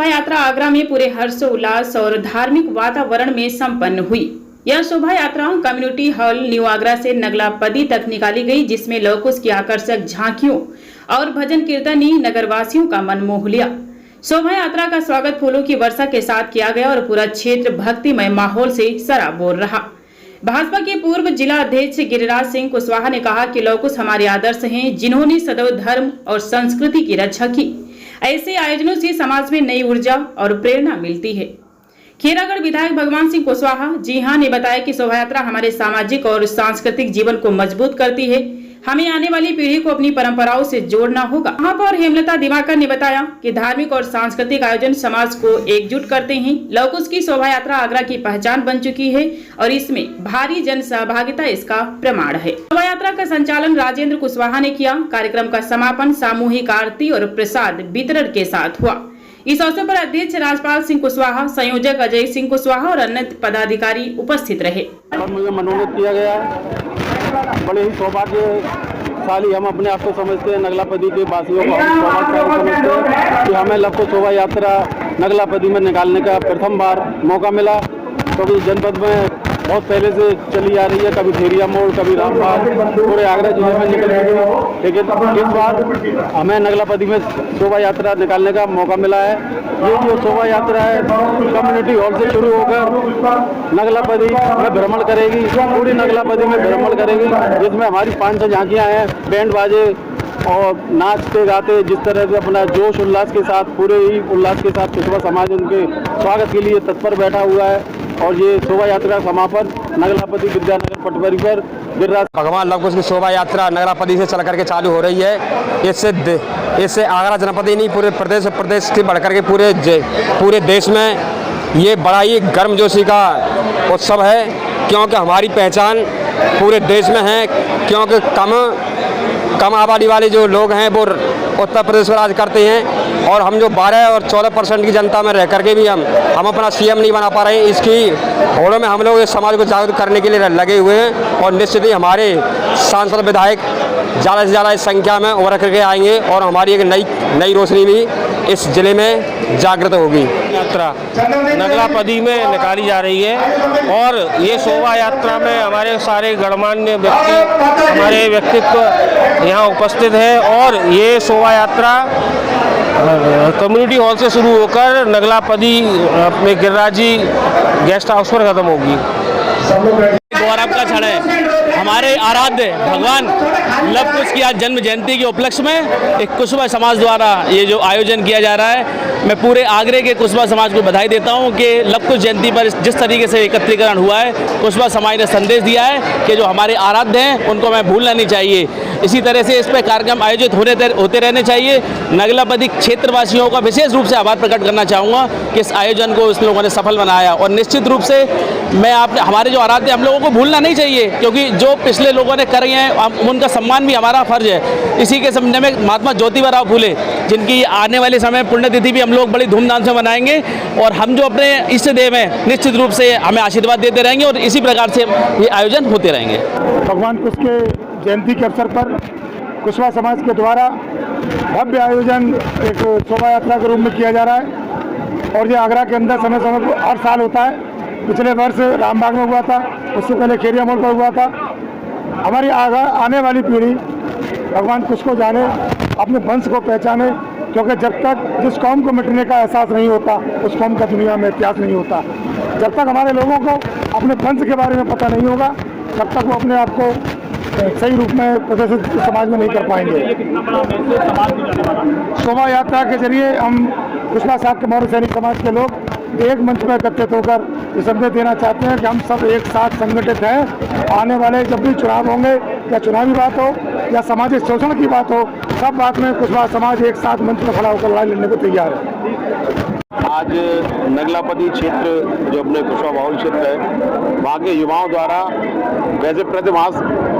यात्रा आगरा में पूरे हर्षोल्लास और धार्मिक वातावरण में संपन्न हुई। यह शोभा यात्रा कम्युनिटी हॉल न्यू आगरा से नगलापदी तक निकाली गई, जिसमें लौकुश की आकर्षक झांकियों और भजन कीर्तन ने नगरवासियों का मन मोह लिया। शोभा यात्रा का स्वागत फूलों की वर्षा के साथ किया गया और पूरा क्षेत्र भक्तिमय माहौल से सराबोर रहा। भाजपा के पूर्व जिला अध्यक्ष गिरिराज सिंह कुशवाहा ने कहा कि लौकुश हमारे आदर्श हैं, जिन्होंने सदैव धर्म और संस्कृति की रक्षा की। ऐसे आयोजनों से समाज में नई ऊर्जा और प्रेरणा मिलती है। खेरागढ़ विधायक भगवान सिंह कुशवाहा ने बताया कि शोभा यात्रा हमारे सामाजिक और सांस्कृतिक जीवन को मजबूत करती है। हमें आने वाली पीढ़ी को अपनी परंपराओं से जोड़ना होगा। महापौर हेमलता दिवाकर ने बताया कि धार्मिक और सांस्कृतिक आयोजन समाज को एकजुट करते हैं। लौकुश की शोभा यात्रा आगरा की पहचान बन चुकी है और इसमें भारी जन सहभागिता इसका प्रमाण है। शोभा यात्रा का संचालन राजेंद्र कुशवाहा ने किया। कार्यक्रम का समापन सामूहिक आरती और प्रसाद वितरण के साथ हुआ। इस अवसर पर अध्यक्ष राजपाल सिंह कुशवाहा, संयोजक अजय सिंह कुशवाहा और अन्य पदाधिकारी उपस्थित रहे। मुझे मनोनीत किया गया, बड़े ही सौभाग्यशाली हम अपने आप को समझते हैं। नगलापदी के वासियों को हम सौभाग्यशाली समझते हैं कि हमें लवकुश शोभा यात्रा नगलापदी में निकालने का प्रथम बार मौका मिला, क्योंकि जनपद में बहुत पहले से चली आ रही है, कभी फेरिया मोड़, कभी रामबाग, पूरे आगरा जिले में निकल रही है। लेकिन इस बार हमें नगलापदी में शोभा यात्रा निकालने का मौका मिला है। ये जो शोभा यात्रा है कम्युनिटी हॉल से शुरू होकर नगलापदी में भ्रमण करेगी, पूरी नगलापदी में भ्रमण करेगी, जिसमें हमारी 500 झांकियाँ हैं, बैंड बाजे और नाचते गाते जिस तरह से अपना जोश उल्लास के साथ, पूरे ही उल्लास के साथ कुशवाहा समाज उनके स्वागत के लिए तत्पर बैठा हुआ है। और ये शोभा यात्रा समापन नगलापदी विद्यानगर पटवारी पर गिरिराज भगवान लवकुश की शोभा यात्रा नगलापदी से चल करके चालू हो रही है। इससे आगरा जनपद ही नहीं, पूरे प्रदेश से बढ़कर के पूरे देश में ये बड़ा ही गर्मजोशी का उत्सव है, क्योंकि हमारी पहचान पूरे देश में है। क्योंकि कम आबादी वाले जो लोग हैं वो उत्तर प्रदेश में राज करते हैं, और हम जो 12 और 14% की जनता में रह करके भी हम अपना सीएम नहीं बना पा रहे हैं। इसकी होड़ों में हम लोग इस समाज को जागरूक करने के लिए लगे हुए हैं, और निश्चित ही हमारे सांसद विधायक ज़्यादा से ज़्यादा इस संख्या में उभर करके आएंगे और हमारी एक नई रोशनी भी इस जिले में जागृत होगी। यात्रा नगलापदी में निकाली जा रही है, और ये शोभा यात्रा में हमारे सारे गणमान्य व्यक्ति, हमारे व्यक्तित्व यहाँ उपस्थित है। और ये शोभा यात्रा कम्युनिटी हॉल से शुरू होकर नगलापदी अपने गिरिराज जी गेस्ट हाउस पर खत्म होगी। गौरव का क्षण है। हमारे आराध्य भगवान लवकुश की आज जन्म जयंती के उपलक्ष्य में एक कुशवाहा समाज द्वारा ये जो आयोजन किया जा रहा है, मैं पूरे आगरे के कुशवाहा समाज को बधाई देता हूं कि लवकुश जयंती पर जिस तरीके से एकत्रीकरण हुआ है, कुशवाहा समाज ने संदेश दिया है कि जो हमारे आराध्य हैं उनको हमें भूलना नहीं चाहिए। इसी तरह से इस पर कार्यक्रम आयोजित होते रहने चाहिए। नगलापदी क्षेत्रवासियों का विशेष रूप से आभार प्रकट करना चाहूँगा कि इस आयोजन को इस लोगों ने सफल बनाया, और निश्चित रूप से मैं हमारे जो आराध्य हम लोगों को भूलना नहीं चाहिए, क्योंकि जो पिछले लोगों ने करे हैं उनका सम्मान भी हमारा फर्ज है। इसी के संबंध में महात्मा ज्योतिबा फूले, जिनकी आने वाले समय पुण्यतिथि भी हम लोग बड़ी धूमधाम से मनाएंगे, और हम जो अपने इष्ट देव हैं निश्चित रूप से हमें आशीर्वाद देते रहेंगे, और इसी प्रकार से ये आयोजन होते रहेंगे। भगवान कुश के जयंती के अवसर पर कुशवाहा समाज के द्वारा भव्य आयोजन एक शोभा यात्रा के रूप में किया जा रहा है, और ये आगरा के अंदर समय पर हर साल होता है। पिछले वर्ष रामबाग में हुआ था, उससे पहले खेरिया मोड़ पर हुआ था। हमारी आने वाली पीढ़ी भगवान कुश को जाने, अपने वंश को पहचाने, क्योंकि जब तक जिस कौम को मिटने का एहसास नहीं होता उस कौम का दुनिया में इतिहास नहीं होता। जब तक हमारे लोगों को अपने वंश के बारे में पता नहीं होगा, तब तक वो अपने आप को सही रूप में प्रदर्शित समाज में नहीं कर पाएंगे। शोभा यात्रा के जरिए हम कुशवाहा साहब के मौर्य सैनिक समाज के लोग एक मंच में एकत्रित होकर ये संदेश देना चाहते हैं कि हम सब एक साथ संगठित हैं। आने वाले जब भी चुनाव होंगे, या चुनावी बात हो या सामाजिक शोषण की बात हो, सब बात में कुशवाहा समाज एक साथ मंच में खड़ा होकर लड़ाई लड़ने को तैयार है। आज नगलापदी क्षेत्र जो अपने कुशवाहा बाहुल क्षेत्र है, वहाँ के युवाओं द्वारा वैसे प्रति मास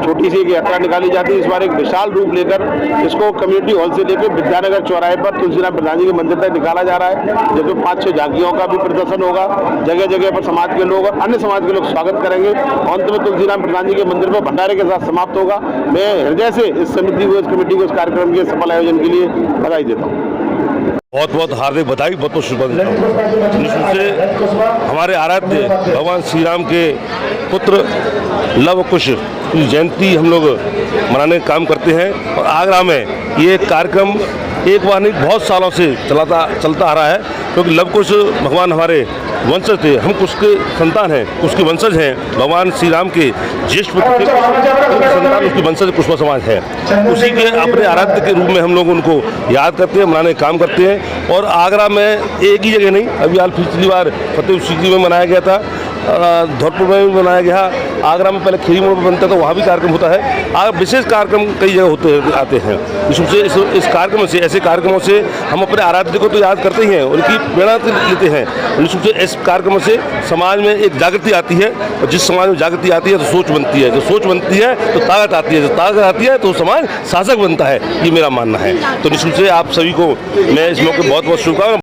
छोटी सी एक यात्रा निकाली जाती है। इस बार एक विशाल रूप लेकर इसको कम्युनिटी हॉल से लेकर विद्यानगर चौराहे पर तुलसीराम प्रधान जी के मंदिर तक निकाला जा रहा है, जिसमें 5-6 झांकियों का भी प्रदर्शन होगा। जगह जगह पर समाज के लोग और अन्य समाज के लोग स्वागत करेंगे। अंत में तुलसीराम प्रधान जी के मंदिर पर भंडारे के साथ समाप्त होगा। मैं हृदय से इस समिति को, इस कमेटी को इस कार्यक्रम के सफल आयोजन के लिए बधाई देता हूँ। बहुत बहुत हार्दिक बधाई, बहुत बहुत शुभकामनाएं। निश्चित से हमारे आराध्य भगवान श्री राम के पुत्र लव कुश की जयंती हम लोग मनाने का काम करते हैं और आगरा में ये कार्यक्रम एक बार नहीं बहुत सालों से चलता आ रहा है, क्योंकि लव कुश भगवान हमारे वंशज थे, हम कुश के संतान हैं, कुश के वंशज हैं। भगवान श्री राम के ज्येष्ठ पुत्र थे, संतान उसके वंशज कुशवा समाज है। उसी के अपने आराध्य के रूप में हम लोग उनको याद करते हैं, मनाने का काम करते हैं। और आगरा में एक ही जगह नहीं, अभी हाल पिछली बार फतेह सीकरी में मनाया गया था, धौलपुर में भी मनाया गया, आगरा में पहले खीरी मोड़ पर बनता था, वहाँ भी कार्यक्रम होता है। विशेष कार्यक्रम कई जगह आते हैं। इस कार्यक्रम से, ऐसे कार्यक्रमों से हम अपने आराध्य को तो याद करते ही हैं, उनकी प्रेरणा लेते हैं। निश्चित से इस कार्यक्रम से समाज में एक जागृति आती है, और जिस समाज में जागृति आती है तो सोच बनती है, जो सोच बनती है तो ताकत आती है, जो ताकत आती है तो समाज शासक बनता है, ये मेरा मानना है। तो निश्चित से आप सभी को मैं इस मौके बहुत बहुत शुभकामनाएं।